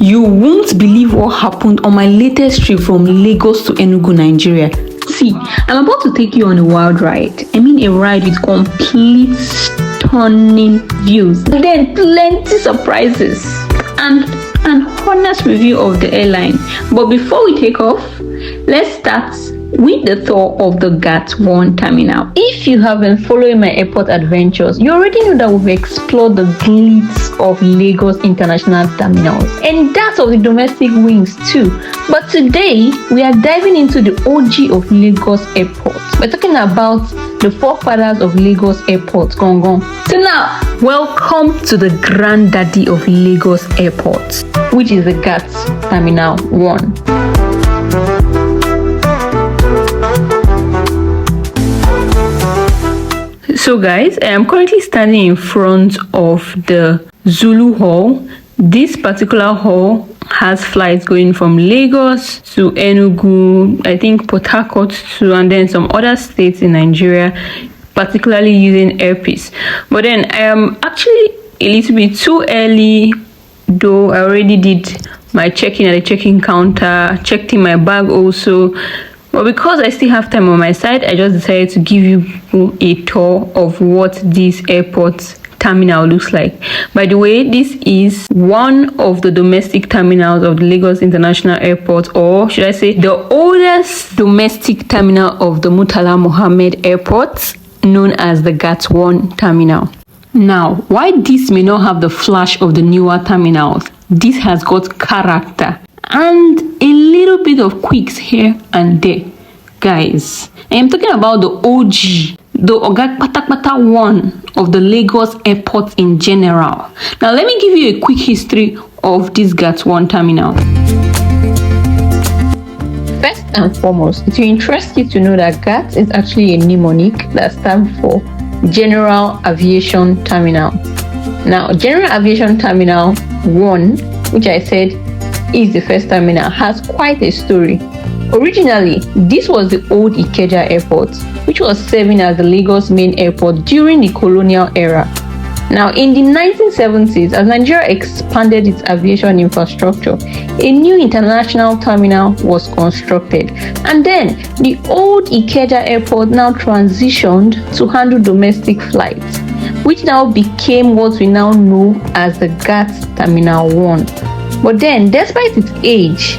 You won't believe what happened on my latest trip from Lagos to Enugu, Nigeria. See, I'm about to take you on a wild ride. I mean a ride with complete stunning views. And then plenty surprises and an honest review of the airline. But before we take off, let's start with the tour of the GAT Terminal. If you have been following my airport adventures, you already know that we've explored the glitz of Lagos International Terminals and that of the domestic wings too. But today, we are diving into the OG of Lagos Airport. We're talking about the forefathers of Lagos Airport, Gongon. So now, welcome to the granddaddy of Lagos Airport, which is the GAT Terminal 1. So guys, I am currently standing in front of the Zulu Hall. This particular hall has flights going from Lagos to Enugu, I think Port Harcourt too, and then some other states in Nigeria, particularly using Airpeace. But then I am actually a little bit too early, though I already did my check-in at the check-in counter, checked in my bag also. But because I still have time on my side, I just decided to give you a tour of what this airport terminal looks like. By the way, this is one of the domestic terminals of the Lagos International Airport, or should I say the oldest domestic terminal of the Murtala Muhammed Airport, known as the GAT Terminal. Now, why this may not have the flash of the newer terminals, this has got character and a little bit of quirks here and there. Guys, I am talking about the OG, the Oga Patakpata one of the Lagos airport in general. Now let me give you a quick history of this GAT terminal. First and foremost, it will interest you to know that GAT is actually a mnemonic that stands for General Aviation Terminal. Now, General Aviation Terminal 1, which I said is the first terminal, has quite a story. Originally, this was the old Ikeja Airport, which was serving as the Lagos main airport during the colonial era. Now, in the 1970s, as Nigeria expanded its aviation infrastructure, a new international terminal was constructed. And then, the old Ikeja Airport now transitioned to handle domestic flights, which now became what we now know as the GAT Terminal 1. But then, despite its age,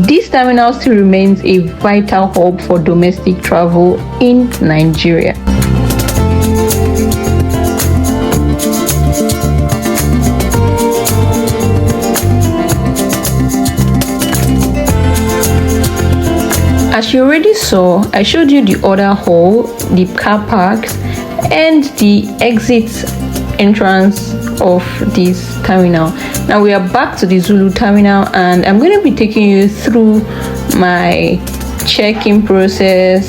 this terminal still remains a vital hub for domestic travel in Nigeria. As you already saw, I showed you the other hall, the car parks, and the exit entrance of this terminal. Now we are back to the Zulu terminal, and I'm going to be taking you through my check-in process,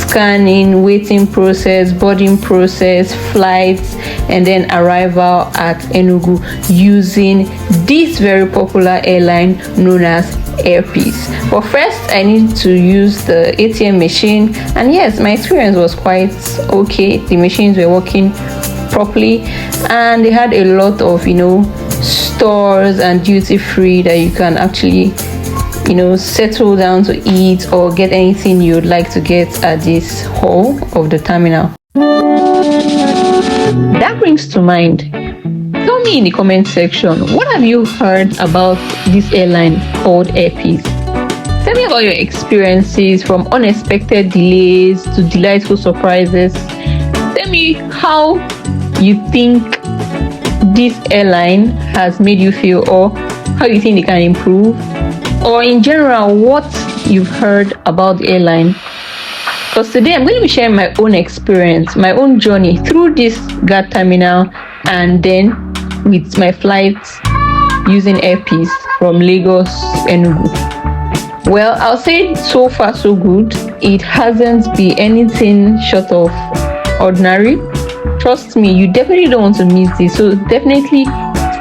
scanning, waiting process, boarding process, flights, and then arrival at Enugu using this very popular airline known as Airpeace. But first, I need to use the ATM machine, and yes, my experience was quite okay. The machines were working properly, and they had a lot of stores and duty free that you can actually settle down to eat or get anything you would like to get at this hall of the terminal. That brings to mind, tell me in the comment section, what have you heard about this airline called Airpeace? Tell me about your experiences, from unexpected delays to delightful surprises. Tell me how you think this airline has made you feel, or how you think they can improve, or in general what you've heard about the airline. Because today I'm going to be sharing my own experience, my own journey through this GAT terminal, and then with my flights using Airpeace from Lagos to Enugu. Well, I'll say so far so good. It hasn't been anything short of ordinary. Trust me, you definitely don't want to miss this, so definitely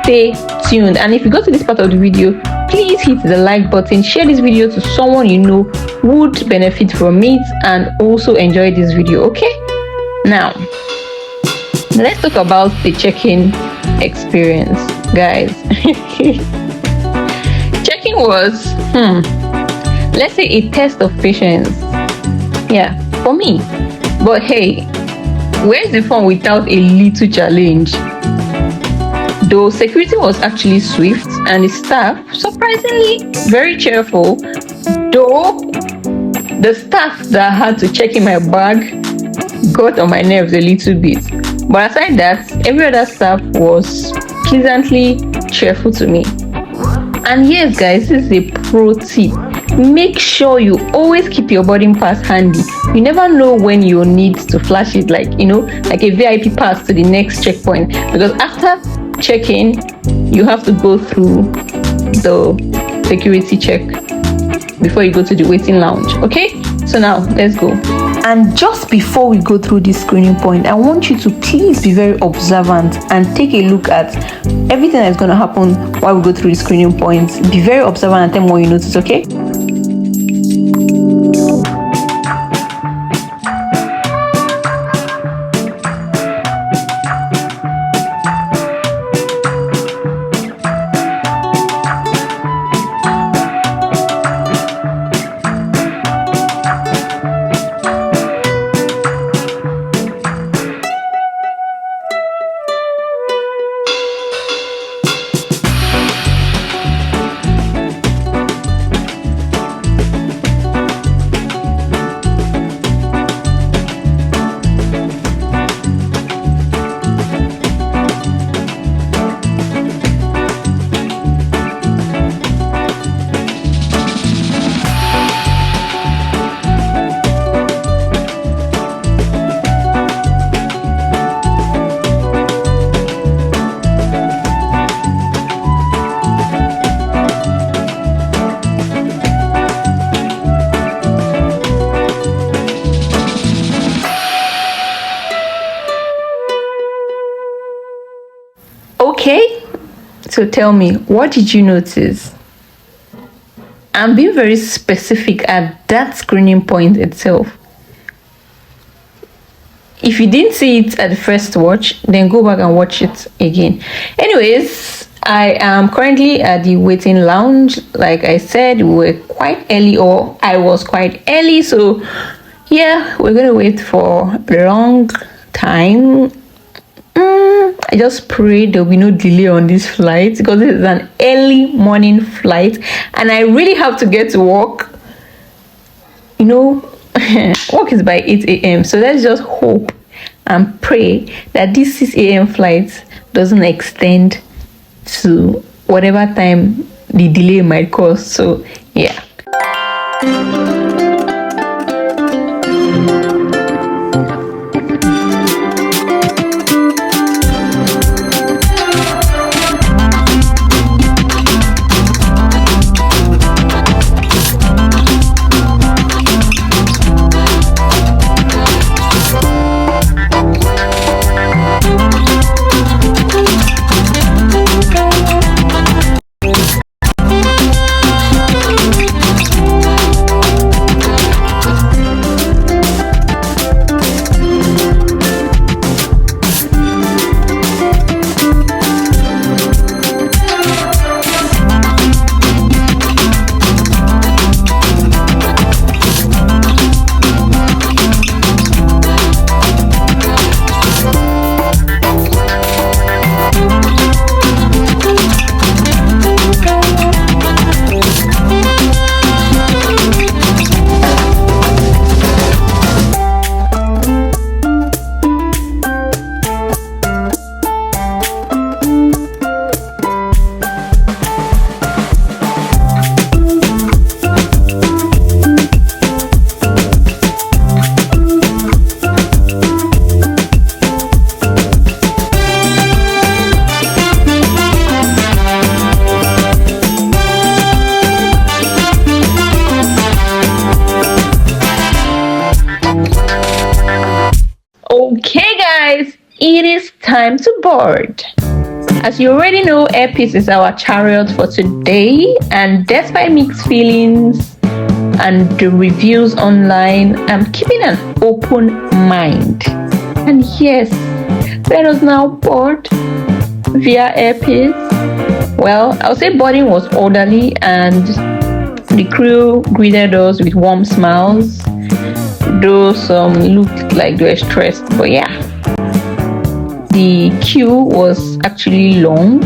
stay tuned. And if you got to this part of the video, please hit the like button, share this video to someone you know would benefit from it and also enjoy this video. Okay, now let's talk about the check-in experience, guys. was, let's say a test of patience. Yeah, for me. But hey, where's the fun without a little challenge? Though security was actually swift and the staff surprisingly very cheerful, though the staff that had to check in my bag got on my nerves a little bit. But aside that, every other staff was pleasantly cheerful to me. And yes guys, this is a pro tip. Make sure you always keep your boarding pass handy. You never know when you'll need to flash it, like like a VIP pass to the next checkpoint, because after check-in you have to go through the security check before you go to the waiting lounge. Okay, so now let's go. And just before we go through this screening point, I want you to please be very observant and take a look at everything that's going to happen while we go through the screening points. Be very observant and tell me what you notice, okay? Okay, so tell me, what did you notice? I'm being very specific at that screening point itself. If you didn't see it at the first watch, then go back and watch it again. Anyways, I am currently at the waiting lounge. Like I said, we were quite early, or I was quite early, so yeah, we're gonna wait for a long time. I just pray there'll be no delay on this flight, because this is an early morning flight and I really have to get to work. Work is by 8 a.m. so let's just hope and pray that this 6 a.m. flight doesn't extend to whatever time the delay might cause. So yeah. Okay guys, it is time to board. As you already know, Air Peace is our chariot for today, and despite mixed feelings and the reviews online, I'm keeping an open mind. And yes, let us now board via Air Peace. Well, I would say boarding was orderly and the crew greeted us with warm smiles, though some looked like they were stressed. But yeah, the queue was actually long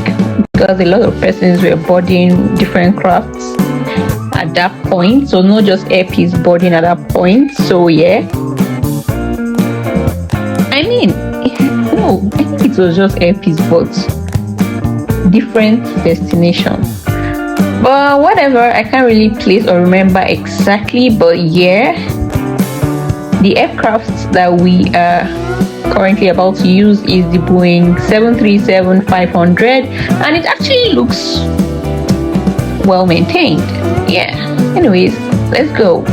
because a lot of persons were boarding different crafts at that point. So not just airpiece boarding at that point. So yeah, I mean, no, I think it was just airpiece, but different destination. But whatever, I can't really place or remember exactly, but yeah, the aircraft that we are currently about to use is the Boeing 737-500, and it actually looks well maintained. Yeah, anyways, let's go.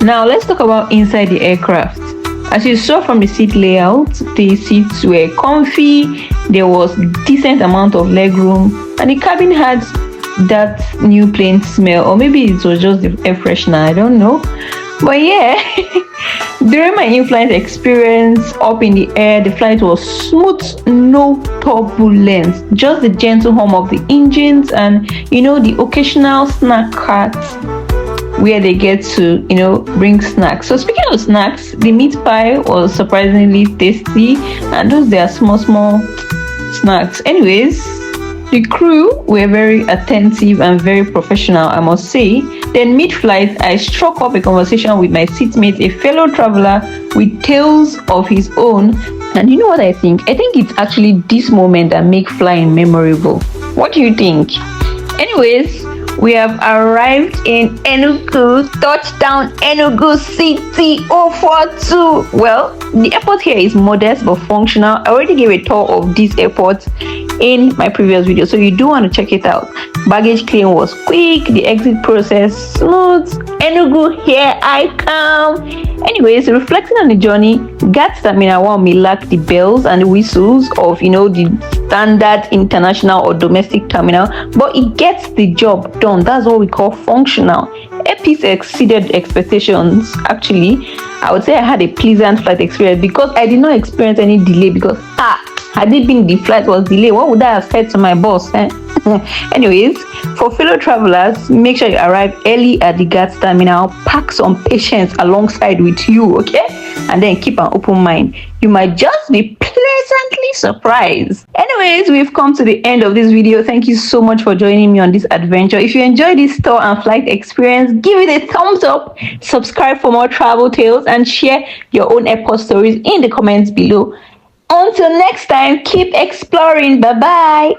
Now let's talk about inside the aircraft. As you saw from the seat layout, the seats were comfy, there was decent amount of leg room, and the cabin had that new plane smell, or maybe it was just the air freshener, I don't know. But yeah, during my in-flight experience up in the air, the flight was smooth, no turbulence, just the gentle hum of the engines and the occasional snack carts where they get to bring snacks. So speaking of snacks, the meat pie was surprisingly tasty, and those they are small snacks. Anyways, the crew were very attentive and very professional, I must say. Then mid-flight, I struck up a conversation with my seatmate, a fellow traveler with tales of his own. And you know what I think it's actually this moment that make flying memorable. What do you think? Anyways, we have arrived in Enugu, touchdown Enugu City 042. Well, the airport here is modest but functional. I already gave a tour of this airport in my previous video, so you do want to check it out. Baggage claim was quick, the exit process smooth. Enugu, here I come. Anyways, reflecting on the journey, GAT Terminal 1 may lack the bells and the whistles of the standard international or domestic terminal, but it gets the job done. That's what we call functional. Airpiece exceeded expectations. Actually, I would say I had a pleasant flight experience because I did not experience any delay, because had it been the flight was delayed, what would I have said to my boss? Anyways, for fellow travelers, make sure you arrive early at the GAT terminal, pack some patience alongside with you, okay? And then keep an open mind. You might just be pleasantly surprised. Anyways, we've come to the end of this video. Thank you so much for joining me on this adventure. If you enjoyed this tour and flight experience, give it a thumbs up, subscribe for more travel tales, and share your own airport stories in the comments below. Until next time, keep exploring. Bye bye.